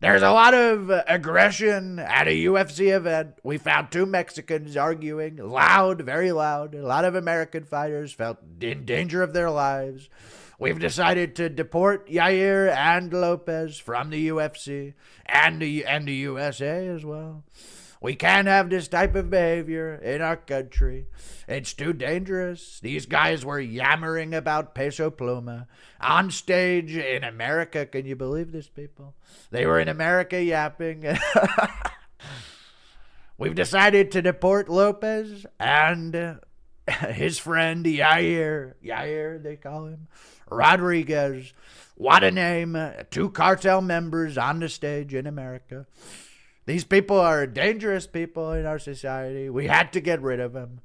There's a lot of aggression at a UFC event. We found two Mexicans arguing, loud, very loud. A lot of American fighters felt in danger of their lives. We've decided to deport Yair and Lopez from the UFC and the USA as well. We can't have this type of behavior in our country. It's too dangerous. These guys were yammering about Peso Pluma on stage in America. Can you believe this, people? They were in America yapping. We've decided to deport Lopez and his friend Yair, they call him, Rodriguez. What a name. Two cartel members on the stage in America. These people are dangerous people in our society. We had to get rid of them.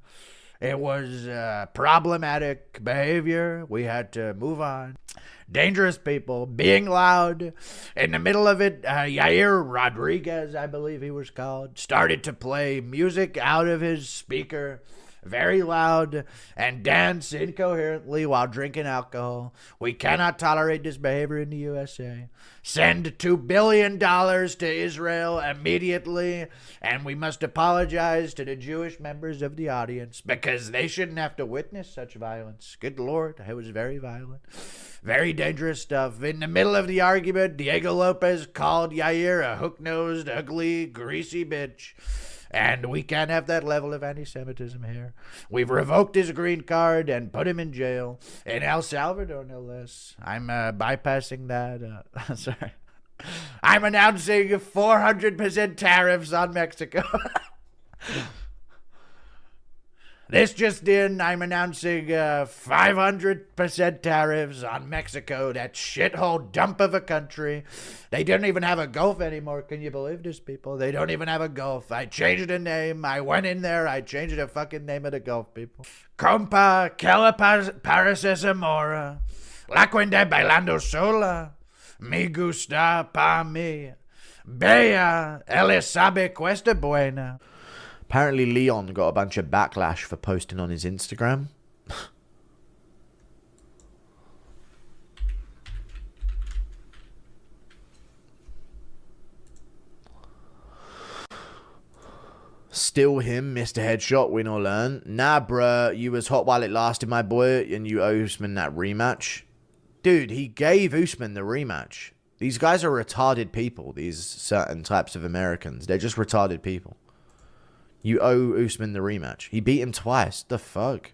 It was problematic behavior. We had to move on. Dangerous people, being loud. In the middle of it, Yair Rodriguez, I believe he was called, started to play music out of his speaker, very loud, and dance incoherently while drinking alcohol. We cannot tolerate this behavior in the USA. Send $2 billion to Israel immediately, and we must apologize to the Jewish members of the audience because they shouldn't have to witness such violence. Good Lord, it was very violent. Very dangerous stuff. In the middle of the argument, Diego Lopez called Yair a hook-nosed, ugly, greasy bitch. And we can't have that level of anti-Semitism here. We've revoked his green card and put him in jail. In El Salvador, no less. I'm bypassing that. Sorry. I'm announcing 400% tariffs on Mexico. This just in, I'm announcing 500% tariffs on Mexico, that shithole dump of a country. They don't even have a Gulf anymore. Can you believe this, people? They don't even have a Gulf. I changed the name. I went in there. I changed the fucking name of the Gulf, people. Compa, que la pareces amora. La cuenta bailando sola. Me gusta pa mi. Bella, ele sabe cuesta buena. Apparently Leon got a bunch of backlash for posting on his Instagram. Still him, Mr. Headshot, win or learn. Nah, bruh, you was hot while it lasted, my boy, and you owe Usman that rematch. Dude, he gave Usman the rematch. These guys are retarded people, these certain types of Americans. They're just retarded people. You owe Usman the rematch. He beat him twice. The fuck?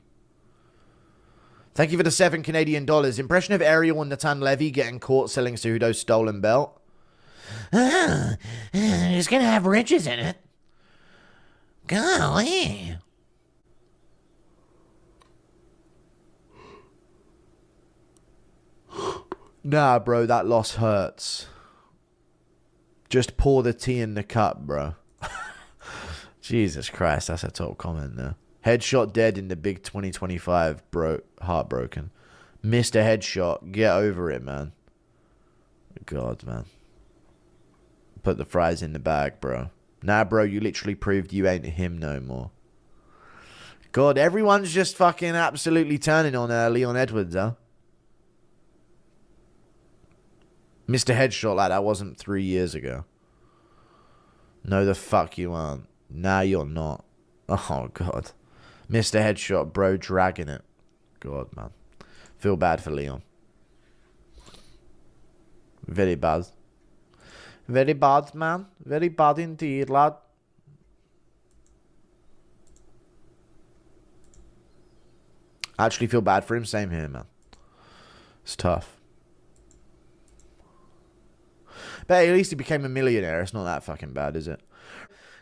Thank you for the $7 Canadian. Impression of Ariel and Natan Levy getting caught selling Cejudo's stolen belt. It's gonna have riches in it. Golly. Nah, bro, that loss hurts. Just pour the tea in the cup, bro. Jesus Christ, that's a top comment there. Headshot dead in the big 2025, bro. Heartbroken. Mr. Headshot, get over it, man. God, man. Put the fries in the bag, bro. Nah, bro, you literally proved you ain't him no more. God, everyone's just fucking absolutely turning on Leon Edwards, huh? Mr. Headshot, like that wasn't 3 years ago. No, the fuck you aren't. Nah, you're not. Oh, God. Mr. Headshot, bro, dragging it. God, man. Feel bad for Leon. Very bad. Very bad, man. Very bad indeed, lad. I actually feel bad for him. Same here, man. It's tough. But at least he became a millionaire. It's not that fucking bad, is it?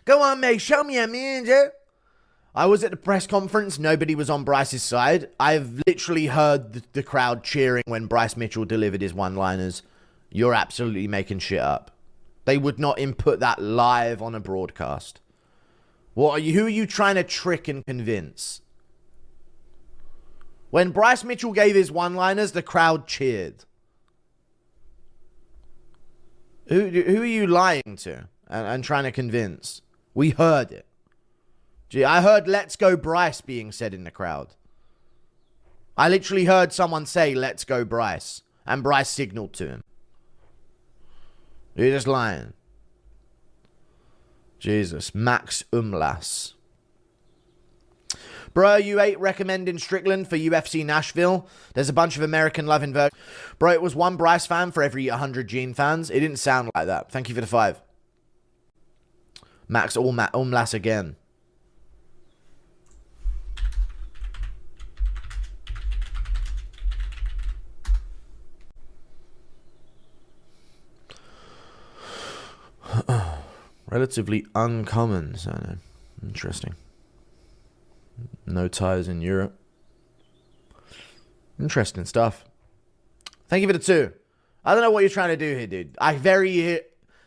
Go on, mate. Show me a manager. I was at the press conference. Nobody was on Bryce's side. I've literally heard the crowd cheering when Bryce Mitchell delivered his one-liners. You're absolutely making shit up. They would not input that live on a broadcast. What are you? Who are you trying to trick and convince? When Bryce Mitchell gave his one-liners, the crowd cheered. Who are you lying to and trying to convince? We heard it. Gee, I heard "Let's go Bryce" being said in the crowd. I literally heard someone say "Let's go Bryce," and Bryce signaled to him. You're just lying. Jesus. Max Umlas. Bro, you ain't recommending Strickland for UFC Nashville. There's a bunch of American loving versions. Bro, it was one Bryce fan for every 100 Gene fans. It didn't sound like that. Thank you for the 5. Max Umlas again. Relatively uncommon surname. Interesting. No ties in Europe. Interesting stuff. Thank you for the 2. I don't know what you're trying to do here, dude.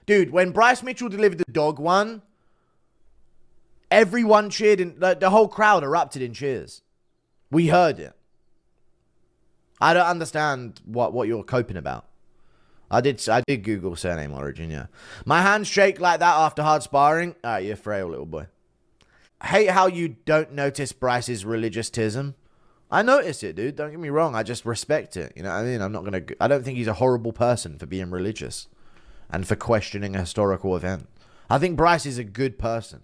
Dude, when Bryce Mitchell delivered the dog one, everyone cheered and the whole crowd erupted in cheers. We heard it. I don't understand what you're coping about. I did Google surname origin, yeah. My hands shake like that after hard sparring. All right, you're frail, little boy. I hate how you don't notice Bryce's religious-tism. I notice it, dude. Don't get me wrong. I just respect it. You know what I mean? I don't think he's a horrible person for being religious and for questioning a historical event. I think Bryce is a good person.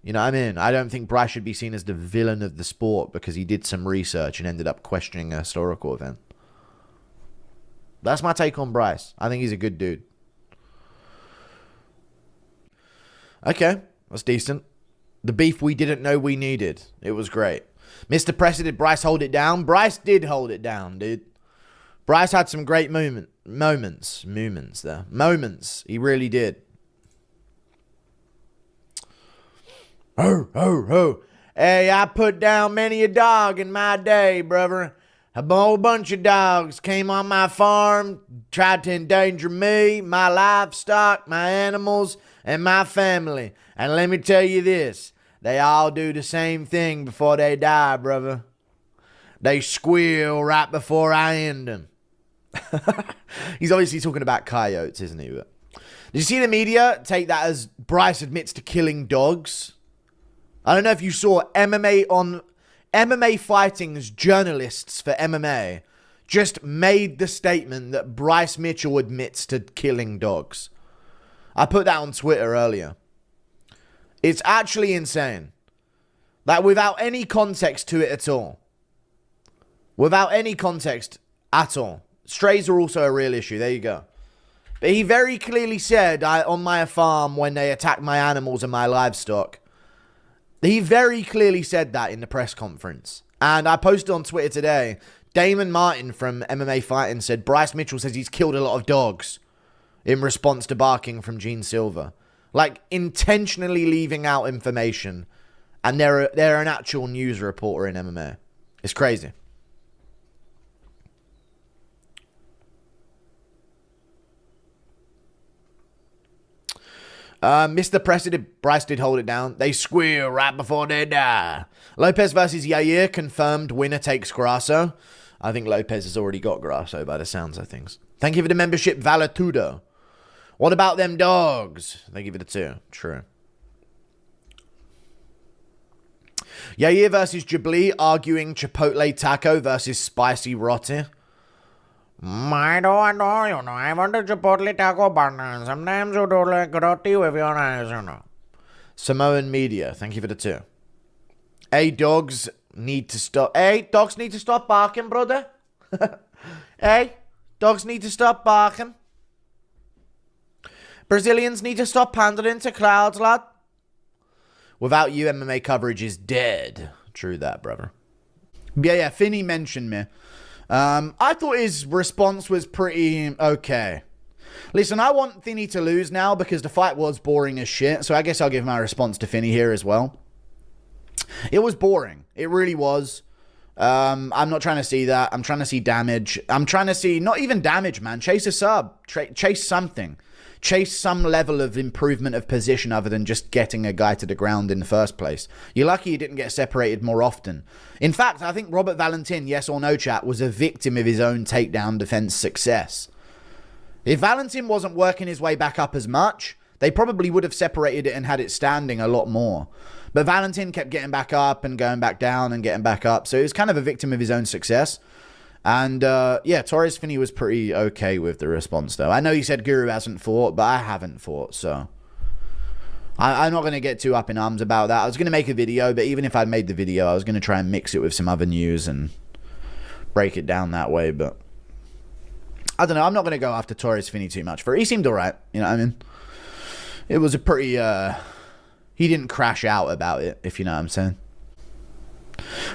You know what I mean? I don't think Bryce should be seen as the villain of the sport because he did some research and ended up questioning a historical event. That's my take on Bryce. I think he's a good dude. Okay, that's decent. The beef we didn't know we needed. It was great. Mr. Pressy, did Bryce hold it down? Bryce did hold it down, dude. Bryce had some great moments. He really did. Ho, ho, ho. Hey, I put down many a dog in my day, brother. A whole bunch of dogs came on my farm, tried to endanger me, my livestock, my animals, and my family. And let me tell you this, they all do the same thing before they die, brother. They squeal right before I end them. He's obviously talking about coyotes, isn't he? But did you see the media take that as Bryce admits to killing dogs? I don't know if you saw MMA Fighting's journalists for MMA just made the statement that Bryce Mitchell admits to killing dogs. I put that on Twitter earlier. It's actually insane. Like, without any context to it at all. Without any context at all. Strays are also a real issue. There you go. But he very clearly said, on my farm when they attacked my animals and my livestock. He very clearly said that in the press conference. And I posted on Twitter today, Damon Martin from MMA Fighting said, Bryce Mitchell says he's killed a lot of dogs in response to barking from Gene Silver. Like, intentionally leaving out information. And they're an actual news reporter in MMA. It's crazy. Mr. Precedent, Bryce did hold it down. They squeal right before they die. Lopez versus Yair, confirmed winner takes Grasso. I think Lopez has already got Grasso by the sounds of things. Thank you for the membership, Valatudo. What about them dogs? Thank you for the 2. True. Yair versus Jabli, arguing Chipotle taco versus spicy roti. I want the Chipotle taco bun. Sometimes you do like roti with your eyes, you know. Samoan media, thank you for the 2. Hey, dogs need to stop. Hey, dogs need to stop barking, brother. Hey, dogs need to stop barking. Brazilians need to stop pandering to clouds, lad. Without you, MMA coverage is dead. True that, brother. Yeah, Finney mentioned me. I thought his response was pretty okay. Listen, I want Finney to lose now because the fight was boring as shit. So I guess I'll give my response to Finney here as well. It was boring. It really was. I'm not trying to see that. I'm trying to see damage. I'm trying to see, not even damage, man. Chase a sub. Chase something. Chase some level of improvement of position other than just getting a guy to the ground in the first place. You're lucky he didn't get separated more often. In fact, I think Robert Valentin, yes or no chat, was a victim of his own takedown defense success. If Valentin wasn't working his way back up as much, they probably would have separated it and had it standing a lot more. But Valentin kept getting back up and going back down and getting back up. So he was kind of a victim of his own success. And yeah, Torrez Finney was pretty okay with the response, though. I know he said Guru hasn't fought, but I haven't fought, so I'm not going to get too up in arms about that. I was going to make a video, but even if I'd made the video, I was going to try and mix it with some other news and break it down that way. But I don't know. I'm not going to go after Torrez Finney too much for it. He seemed all right. You know what I mean? It was a pretty... he didn't crash out about it, if you know what I'm saying.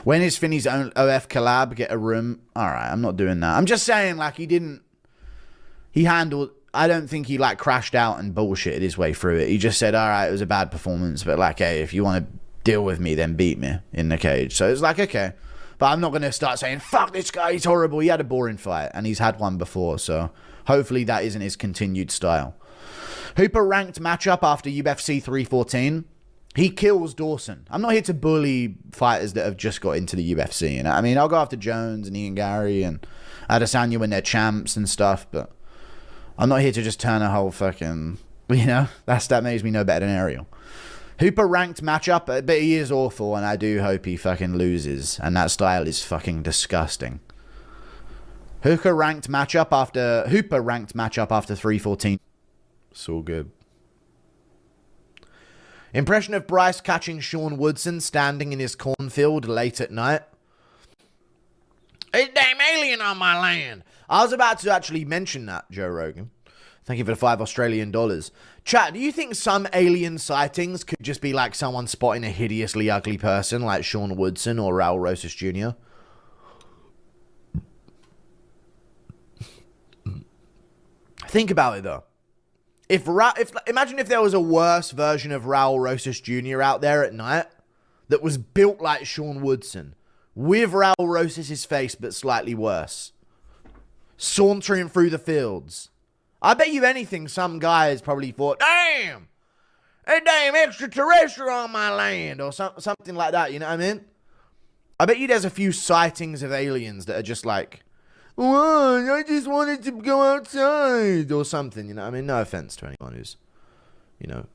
When is Finney's own OF collab? Get a room? All right, I'm not doing that. I'm just saying, like, he didn't... He handled... I don't think he, like, crashed out and bullshitted his way through it. He just said, all right, it was a bad performance, but, like, hey, if you want to deal with me, then beat me in the cage. So it's like, okay. But I'm not going to start saying, fuck this guy, he's horrible. He had a boring fight, and he's had one before, so hopefully that isn't his continued style. Hooper ranked matchup after UFC 314. He kills Dawson. I'm not here to bully fighters that have just got into the UFC. You know? I mean, I'll go after Jones and Ian Gary and Adesanya when they're champs and stuff, but I'm not here to just turn a whole fucking, you know, that makes me no better than Ariel. Hooper ranked matchup, but he is awful, and I do hope he fucking loses, and that style is fucking disgusting. Hooper ranked matchup after 314. It's all good. Impression of Bryce catching Sean Woodson standing in his cornfield late at night. It's damn alien on my land. I was about to actually mention that, Joe Rogan. Thank you for the $5 Australian. Chat, do you think some alien sightings could just be like someone spotting a hideously ugly person like Sean Woodson or Raul Rosas Jr.? Think about it, though. Imagine if there was a worse version of Raul Rosas Jr. out there at night that was built like Sean Woodson, with Raul Rosas' face but slightly worse, sauntering through the fields. I bet you anything some guys probably thought, damn, a damn extraterrestrial on my land, or something like that, you know what I mean? I bet you there's a few sightings of aliens that are just like, oh, I just wanted to go outside, or something, you know what I mean? No offense to anyone who's, you know,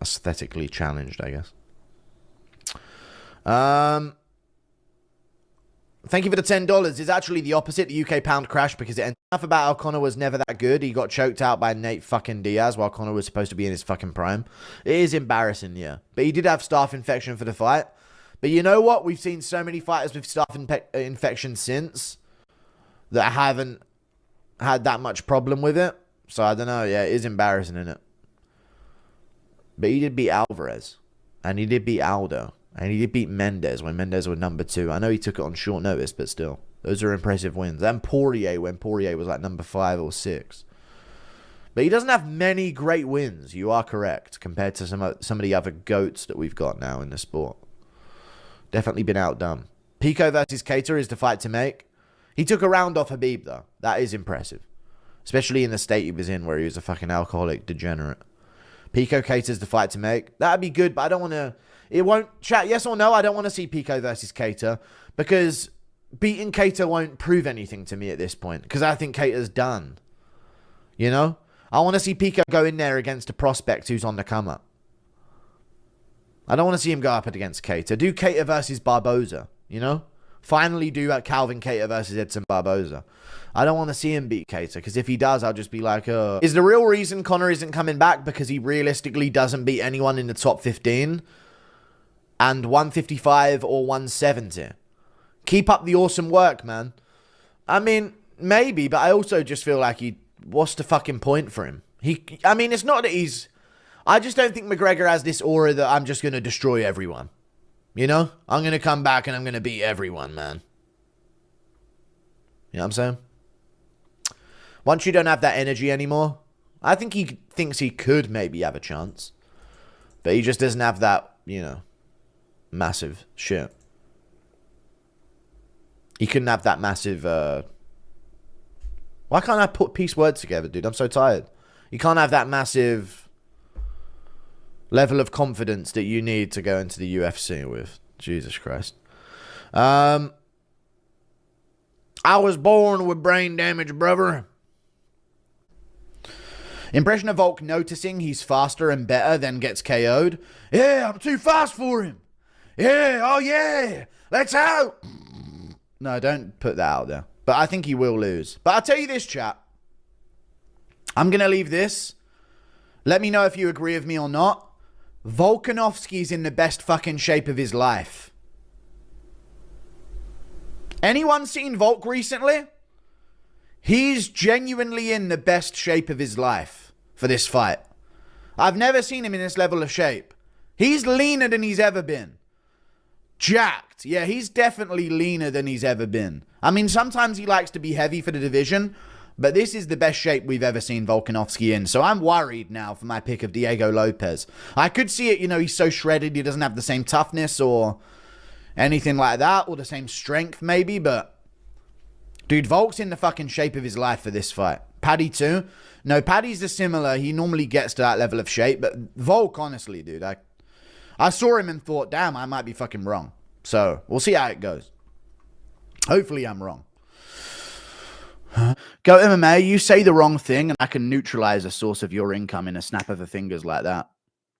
aesthetically challenged, I guess. Thank you for the $10. It's actually the opposite. The UK pound crashed because it ended. Enough about how Conor was never that good. He got choked out by Nate fucking Diaz while Conor was supposed to be in his fucking prime. It is embarrassing, yeah. But he did have staph infection for the fight. But you know what? We've seen so many fighters with staph infection since that haven't had that much problem with it. So I don't know. Yeah, it is embarrassing, isn't it? But he did beat Alvarez. And he did beat Aldo. And he did beat Mendes when Mendes was number 2. I know he took it on short notice, but still. Those are impressive wins. And Poirier when Poirier was like number 5 or 6. But he doesn't have many great wins. You are correct. Compared to some of the other GOATs that we've got now in the sport. Definitely been outdone. Pico versus Cater is the fight to make. He took a round off Habib, though. That is impressive. Especially in the state he was in, where he was a fucking alcoholic degenerate. Pico Cater's the fight to make. That'd be good, but I don't want to... It won't... Chat, yes or no, I don't want to see Pico versus Cater. Because beating Cater won't prove anything to me at this point. Because I think Cater's done. You know? I want to see Pico go in there against a prospect who's on the come-up. I don't want to see him go up against Cater. Do Cater versus Barboza, you know? Finally do Calvin Cater versus Edson Barboza. I don't want to see him beat Cater, because if he does, I'll just be like, Is the real reason Conor isn't coming back because he realistically doesn't beat anyone in the top 15? And 155 or 170? Keep up the awesome work, man. I mean, maybe, but I also just feel like what's the fucking point for him? I mean, it's not that he's... I just don't think McGregor has this aura that I'm just going to destroy everyone. You know? I'm going to come back and I'm going to beat everyone, man. You know what I'm saying? Once you don't have that energy anymore, I think he thinks he could maybe have a chance. But he just doesn't have that, you know, massive shit. He couldn't have that massive... Why can't I piece words together, dude? I'm so tired. You can't have that massive level of confidence that you need to go into the UFC with. Jesus Christ. I was born with brain damage, brother. Impression of Volk noticing he's faster and better, then gets KO'd. Yeah, I'm too fast for him. Yeah, oh yeah, let's out. No, don't put that out there. But I think he will lose. But I'll tell you this, chat. I'm going to leave this. Let me know if you agree with me or not. Volkanovski's in the best fucking shape of his life. Anyone seen Volk recently? He's genuinely in the best shape of his life for this fight. I've never seen him in this level of shape. He's leaner than he's ever been. Jacked. Yeah, he's definitely leaner than he's ever been. I mean, sometimes he likes to be heavy for the division, but this is the best shape we've ever seen Volkanovski in. So I'm worried now for my pick of Diego Lopez. I could see it, you know, he's so shredded, he doesn't have the same toughness or anything like that, or the same strength maybe, but dude, Volk's in the fucking shape of his life for this fight. Paddy too. No, Paddy's the similar. He normally gets to that level of shape, but Volk, honestly, dude, I saw him and thought, damn, I might be fucking wrong. So we'll see how it goes. Hopefully I'm wrong. Go MMA, you say the wrong thing and I can neutralize a source of your income in a snap of the fingers like that.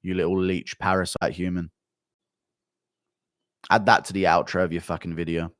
You little leech parasite human. Add that to the outro of your fucking video.